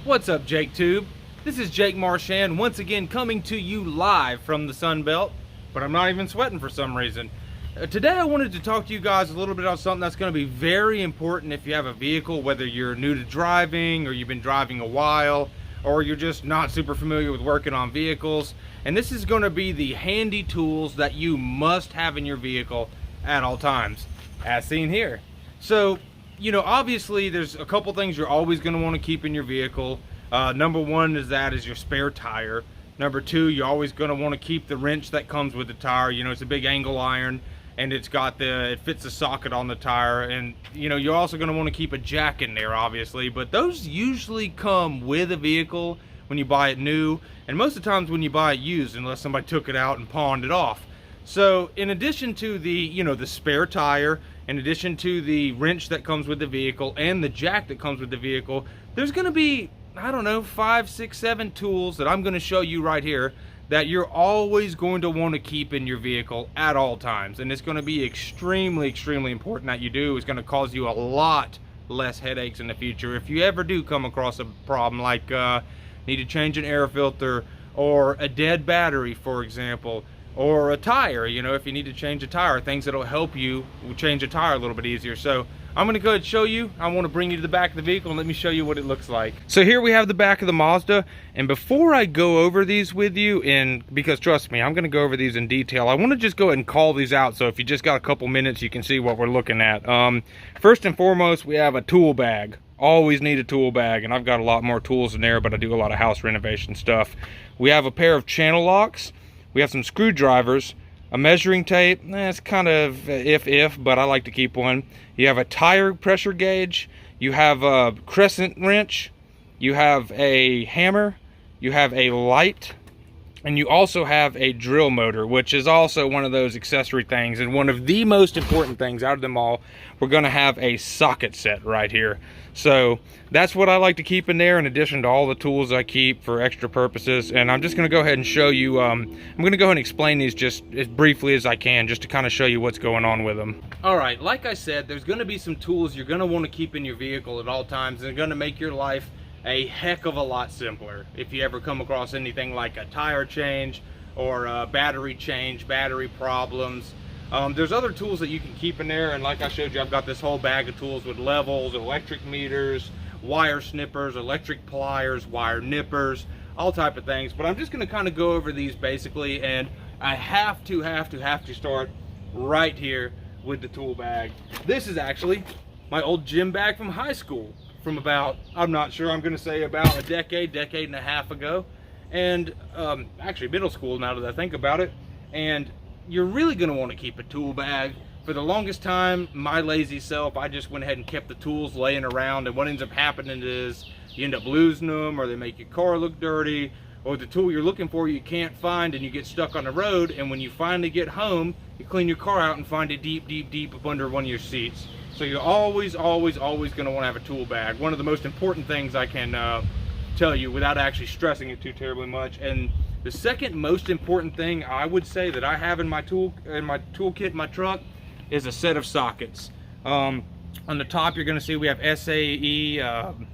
What's up, Jake Tube? This is Jake Marchand once again coming to you live from the Sun Belt, but I'm not even sweating for some reason. Today I wanted to talk to you guys a little bit on something that's going to be very important if you have a vehicle, whether you're new to driving or you've been driving a while or you're just not super familiar with working on vehicles. And this is going to be the handy tools that you must have in your vehicle at all times, as seen here. So, you know, obviously there's a couple things you're always going to want to keep in your vehicle. Number one is your spare tire. Number two, you're always going to want to keep the wrench that comes with the tire. You know, it's a big angle iron and it fits the socket on the tire. And you know, you're also going to want to keep a jack in there, obviously, but those usually come with a vehicle when you buy it new, and most of the times when you buy it used, unless somebody took it out and pawned it off. So in addition to the spare tire, in addition to the wrench that comes with the vehicle and the jack that comes with the vehicle, there's going to be, I don't know, 5, 6, 7 tools that I'm going to show you right here that you're always going to want to keep in your vehicle at all times. And it's going to be extremely, extremely important that you do. It's going to cause you a lot less headaches in the future if you ever do come across a problem like need to change an air filter or a dead battery, for example, or a tire. You know, if you need to change a tire, things that'll help you change a tire a little bit easier. So I'm going to go ahead and show you. I want to bring you to the back of the vehicle and let me show you what it looks like. So here we have the back of the Mazda, and before I go over these with you, because trust me, I'm going to go over these in detail, I want to just go ahead and call these out, so if you just got a couple minutes you can see what we're looking at. First and foremost, we have a tool bag. Always need a tool bag, and I've got a lot more tools in there, but I do a lot of house renovation stuff. We have a pair of channel locks. We have some screwdrivers, a measuring tape. It's kind of if, but I like to keep one. You have a tire pressure gauge. You have a crescent wrench. You have a hammer. You have a light. And you also have a drill motor, which is also one of those accessory things. And one of the most important things out of them all, we're going to have a socket set right here. So that's what I like to keep in there, in addition to all the tools I keep for extra purposes. And I'm just going to go ahead and show you, I'm going to go ahead and explain these just as briefly as I can, just to kind of show you what's going on with them. All right, like I said, there's going to be some tools you're going to want to keep in your vehicle at all times. They're going to make your life a heck of a lot simpler if you ever come across anything like a tire change or a battery change, battery problems. There's other tools that you can keep in there, and like I showed you, I've got this whole bag of tools with levels, electric meters, wire snippers, electric pliers, wire nippers, all type of things. But I'm just going to kind of go over these basically, and I have to start right here with the tool bag. This is actually my old gym bag from high school, from about, I'm not sure, I'm going to say about a decade and a half ago, and actually middle school now that I think about it. And you're really going to want to keep a tool bag. For the longest time, my lazy self, I just went ahead and kept the tools laying around, and what ends up happening is you end up losing them, or they make your car look dirty, or the tool you're looking for you can't find and you get stuck on the road, and when you finally get home, you clean your car out and find it deep up under one of your seats. So you're always going to want to have a tool bag. One of the most important things I can tell you without actually stressing it too terribly much. And the second most important thing I would say that I have in my toolkit in my truck is a set of sockets. On the top you're going to see we have SAE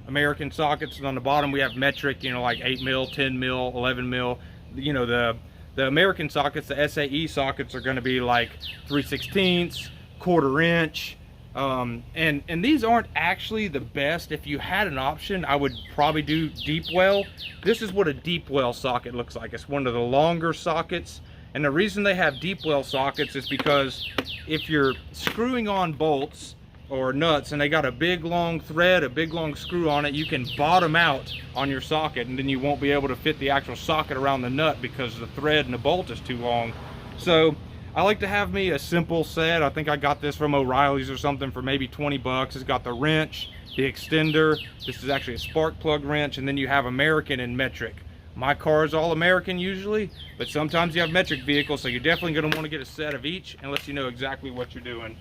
American sockets, and on the bottom we have metric, you know, like 8 mil, 10 mil, 11 mil. You know, the American sockets, the SAE sockets, are going to be like 3/16, 1/4 inch. And these aren't actually the best. If you had an option, I would probably do deep well. This is what a deep well socket looks like. It's one of the longer sockets, and the reason they have deep well sockets is because if you're screwing on bolts or nuts and they got a big long thread, a big long screw on it, you can bottom out on your socket, and then you won't be able to fit the actual socket around the nut because the thread and the bolt is too long. So I like to have me a simple set. I think I got this from O'Reilly's or something for maybe 20 bucks. It's got the wrench, the extender. This is actually a spark plug wrench, and then you have American and metric. My car is all American usually, but sometimes you have metric vehicles, so you're definitely going to want to get a set of each unless you know exactly what you're doing.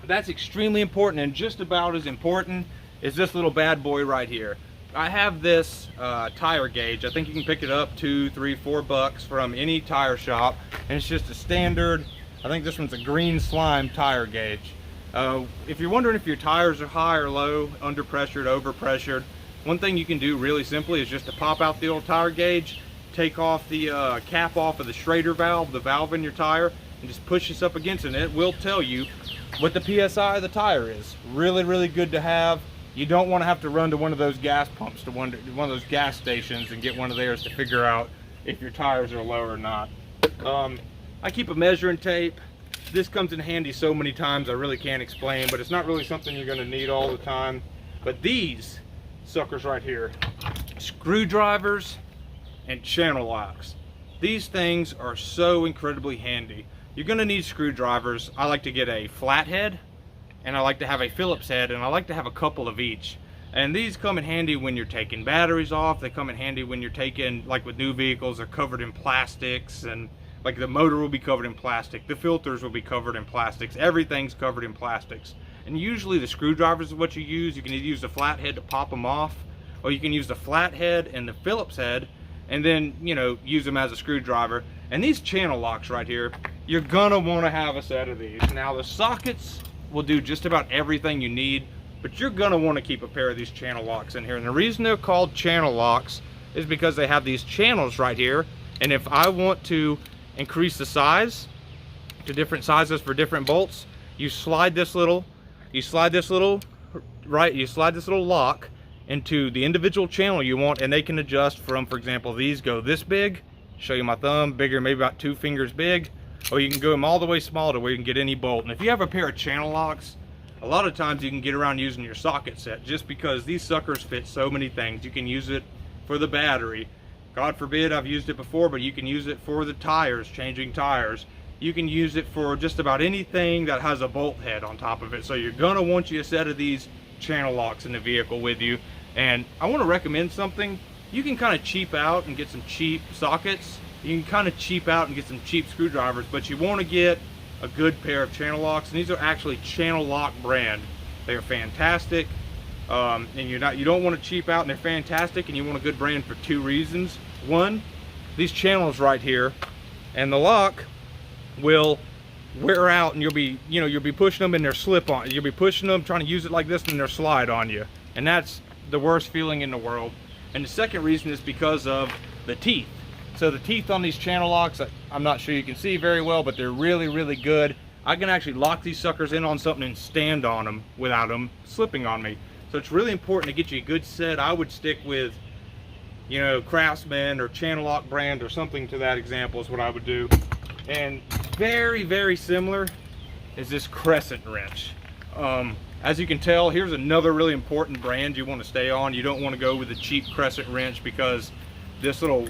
That's extremely important, and just about as important is this little bad boy right here. I have this tire gauge. I think you can pick it up $2, $3, $4 from any tire shop, and it's just a standard, I think this one's a green slime tire gauge. If you're wondering if your tires are high or low, under pressured, over pressured, one thing you can do really simply is just to pop out the old tire gauge, take off the cap off of the Schrader valve, the valve in your tire, and just push this up against it, and it will tell you what the PSI of the tire is. Really, really good to have. You don't want to have to run to one of those gas pumps, to one of those gas stations and get one of theirs to figure out if your tires are low or not. I keep a measuring tape. This comes in handy so many times I really can't explain, but it's not really something you're going to need all the time. But these suckers right here, screwdrivers and channel locks. These things are so incredibly handy. You're going to need screwdrivers. I like to get a flathead, and I like to have a Phillips head, and I like to have a couple of each. And these come in handy when you're taking batteries off. They come in handy when you're taking, like with new vehicles, they're covered in plastics, and like the motor will be covered in plastic, the filters will be covered in plastics, everything's covered in plastics. And usually the screwdrivers is what you use. You can either use the flathead to pop them off, or you can use the flathead and the Phillips head, and then, you know, use them as a screwdriver. And these channel locks right here, you're gonna wanna have a set of these. Now the sockets will do just about everything you need, but you're gonna wanna keep a pair of these channel locks in here. And the reason they're called channel locks is because they have these channels right here. And if I want to increase the size to different sizes for different bolts, you slide this little lock into the individual channel you want, and they can adjust from, for example, these go this big, show you my thumb, bigger, maybe about 2 fingers big, or you can go them all the way small to where you can get any bolt. And if you have a pair of channel locks, a lot of times you can get around using your socket set, just because these suckers fit so many things. You can use it for the battery. God forbid, I've used it before, but you can use it for the tires, changing tires. You can use it for just about anything that has a bolt head on top of it. So you're gonna want you a set of these channel locks in the vehicle with you. And I wanna recommend something. You can kind of cheap out and get some cheap sockets. You can kind of cheap out and get some cheap screwdrivers, but you wanna get a good pair of channel locks. And these are actually Channel Lock brand. They are fantastic. And you don't want to cheap out, and they're fantastic, and you want a good brand for 2 reasons. One, these channels right here, and the lock will wear out, and you'll be pushing them and they'll slip on. You'll be pushing them, trying to use it like this, and they'll slide on you. And that's the worst feeling in the world. And the second reason is because of the teeth. So the teeth on these channel locks, I'm not sure you can see very well, but they're really, really good. I can actually lock these suckers in on something and stand on them without them slipping on me. So it's really important to get you a good set. I would stick with, you know, Craftsman or Channel Lock brand or something to that example is what I would do. And very, very similar is this Crescent Wrench. As you can tell, here's another really important brand you want to stay on. You don't want to go with a cheap Crescent Wrench because this little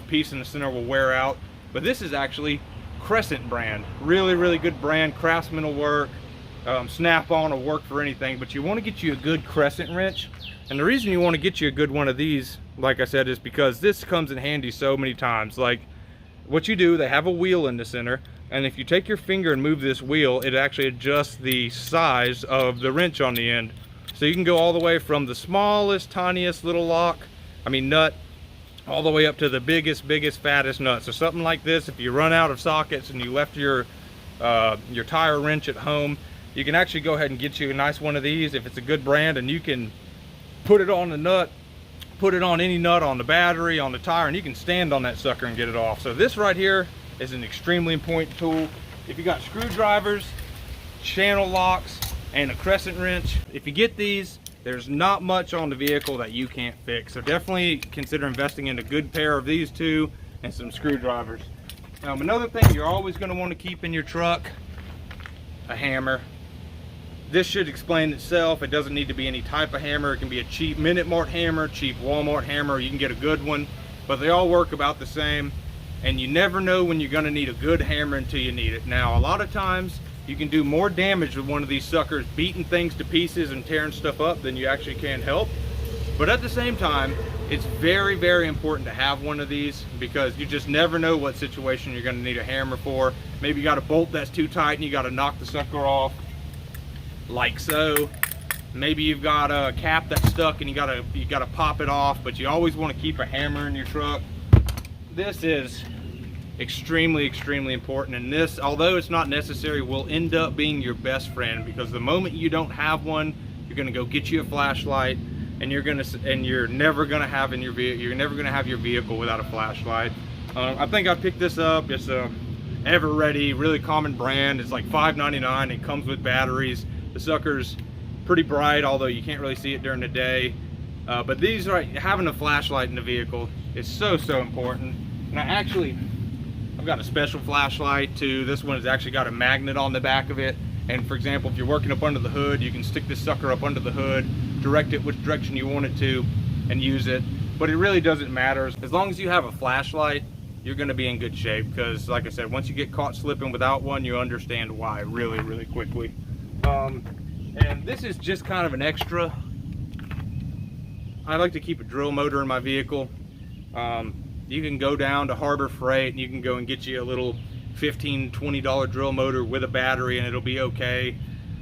piece in the center will wear out. But this is actually Crescent brand. Really, really good brand. Craftsman will work. Snap-on will work for anything, but you want to get you a good Crescent wrench. And the reason you want to get you a good one of these, like I said, is because this comes in handy so many times. Like what you do, they have a wheel in the center, and if you take your finger and move this wheel, it actually adjusts the size of the wrench on the end. So you can go all the way from the smallest, tiniest little nut, all the way up to the biggest, fattest nut. So something like this, if you run out of sockets and you left your tire wrench at home, you can actually go ahead and get you a nice one of these if it's a good brand, and you can put it on the nut, put it on any nut on the battery, on the tire, and you can stand on that sucker and get it off. So this right here is an extremely important tool. If you got screwdrivers, channel locks, and a Crescent wrench, if you get these, there's not much on the vehicle that you can't fix. So definitely consider investing in a good pair of these two and some screwdrivers. Another thing you're always going to want to keep in your truck, a hammer. This should explain itself. It doesn't need to be any type of hammer. It can be a cheap Minute Mart hammer, cheap Walmart hammer. You can get a good one, but they all work about the same. And you never know when you're going to need a good hammer until you need it. Now, a lot of times you can do more damage with one of these suckers beating things to pieces and tearing stuff up than you actually can help. But at the same time, it's very, very important to have one of these, because you just never know what situation you're going to need a hammer for. Maybe you got a bolt that's too tight and you got to knock the sucker off, like so. Maybe you've got a cap that's stuck and you gotta pop it off, but you always want to keep a hammer in your truck. This is extremely, extremely important, and this, although it's not necessary, will end up being your best friend, because the moment you don't have one, you're going to go get you a flashlight, and you're never gonna have your vehicle without a flashlight. I think I picked this up. It's a Ever Ready, really common brand. It's like $5.99. It comes with batteries. The sucker's pretty bright, although you can't really see it during the day. But these are, having a flashlight in the vehicle is so important. And I've got a special flashlight too. This one has actually got a magnet on the back of it. And for example, if you're working up under the hood, you can stick this sucker up under the hood, direct it which direction you want it to, and use it. But it really doesn't matter. As long as you have a flashlight, you're gonna be in good shape, because like I said, once you get caught slipping without one, you understand why really quickly. And this is just kind of an extra. I like to keep a drill motor in my vehicle. You can go down to Harbor Freight and you can go and get you a little $15, $20 drill motor with a battery, and it'll be okay.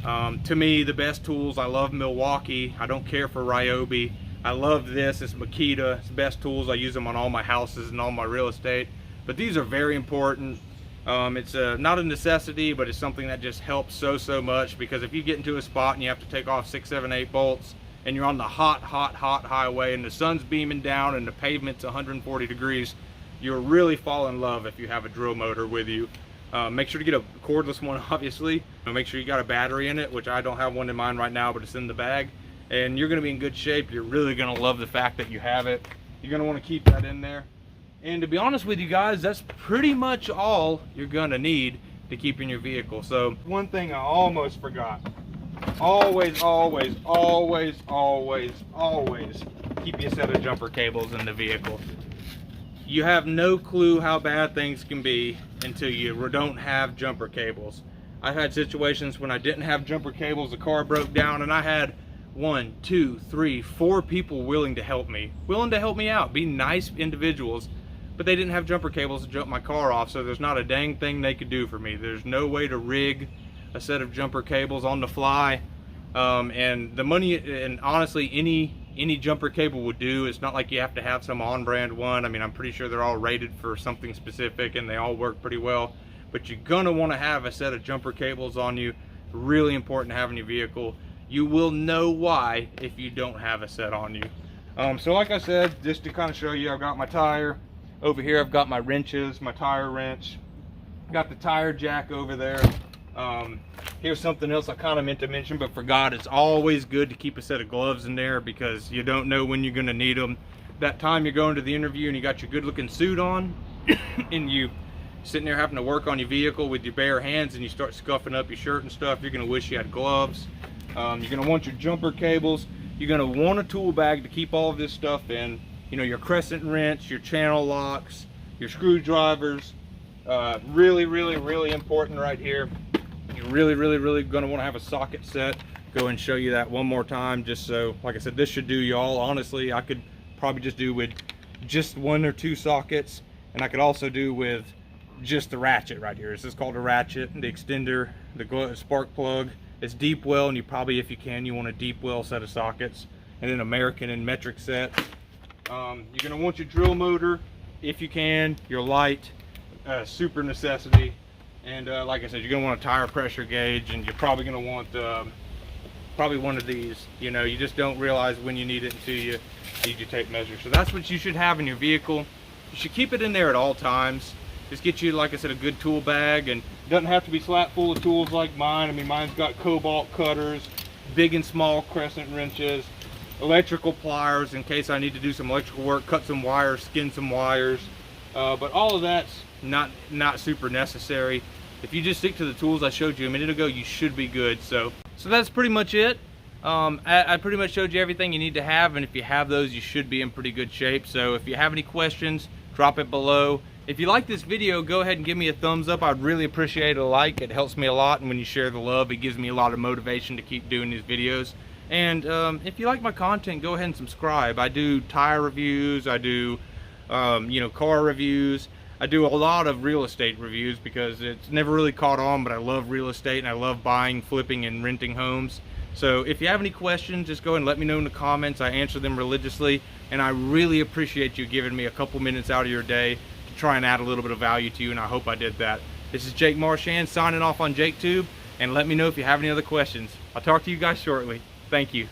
To me, the best tools, I love Milwaukee. I don't care for Ryobi. I love this. It's Makita. It's the best tools. I use them on all my houses and all my real estate. But these are very important. It's not a necessity, but it's something that just helps so much, because if you get into a spot and you have to take off 6, 7, 8 bolts, and you're on the hot highway and the sun's beaming down and the pavement's 140 degrees, you'll really fall in love if you have a drill motor with you. Make sure to get a cordless one, obviously. Make sure you got a battery in it, which I don't have one in mine right now, but it's in the bag. And you're gonna be in good shape. You're really gonna love the fact that you have it. You're gonna wanna keep that in there. And to be honest with you guys, that's pretty much all you're gonna need to keep in your vehicle. So one thing I almost forgot. Always keep your set of jumper cables in the vehicle. You have no clue how bad things can be until you don't have jumper cables. I've had situations when I didn't have jumper cables, the car broke down, and I had 1, 2, 3, 4 people willing to help me out, be nice individuals, but they didn't have jumper cables to jump my car off, so there's not a dang thing they could do for me. There's no way to rig a set of jumper cables on the fly, and the money, and honestly, any jumper cable would do. It's not like you have to have some on-brand one. I mean, I'm pretty sure they're all rated for something specific and they all work pretty well, but you're gonna want to have a set of jumper cables on you. Really important to have in your vehicle. You will know why if you don't have a set on you. So like I said, just to kind of show you, I've got my tire over here. I've got my wrenches, my tire wrench, got the tire jack over there. Here's something else I kind of meant to mention but forgot. It's always good to keep a set of gloves in there, because you don't know when you're going to need them. That time you're going to the interview and you got your good looking suit on and you sitting there having to work on your vehicle with your bare hands, and you start scuffing up your shirt and stuff, you're going to wish you had gloves. You're going to want your jumper cables. You're going to want a tool bag to keep all of this stuff in. You know, your crescent wrench, your channel locks, your screwdrivers. Really important right here. You're really going to want to have a socket set. Go and show you that one more time, just so, like I said, this should do y'all. Honestly, I could probably just do with just 1 or 2 sockets, and I could also do with just the ratchet right here. This is called a ratchet, the extender, the spark plug. It's deep well, and you probably, if you can, you want a deep well set of sockets, and then American and metric set. You're going to want your drill motor if you can, your light, super necessity. And like I said, you're going to want a tire pressure gauge, and you're probably going to want probably one of these. You know, you just don't realize when you need it until you need your tape measure. So that's what you should have in your vehicle. You should keep it in there at all times. Just get you, like I said, a good tool bag, and it doesn't have to be slap full of tools like mine. I mean, mine's got cobalt cutters, big and small crescent wrenches, electrical pliers in case I need to do some electrical work, cut some wires, skin some wires. But all of that's not super necessary. If you just stick to the tools I showed you a minute ago, you should be good. So that's pretty much it. I pretty much showed you everything you need to have, and if you have those, you should be in pretty good shape. So if you have any questions, drop it below. If you like this video, go ahead and give me a thumbs up. I'd really appreciate a like. It helps me a lot, and when you share the love, it gives me a lot of motivation to keep doing these videos. And if you like my content, go ahead and subscribe. I do tire reviews, I do you know, car reviews. I do a lot of real estate reviews because it's never really caught on, but I love real estate and I love buying, flipping, and renting homes. So if you have any questions, just go ahead and let me know in the comments. I answer them religiously, and I really appreciate you giving me a couple minutes out of your day to try and add a little bit of value to you, and I hope I did that. This is Jake Marchand signing off on JakeTube, and let me know if you have any other questions. I'll talk to you guys shortly. Thank you.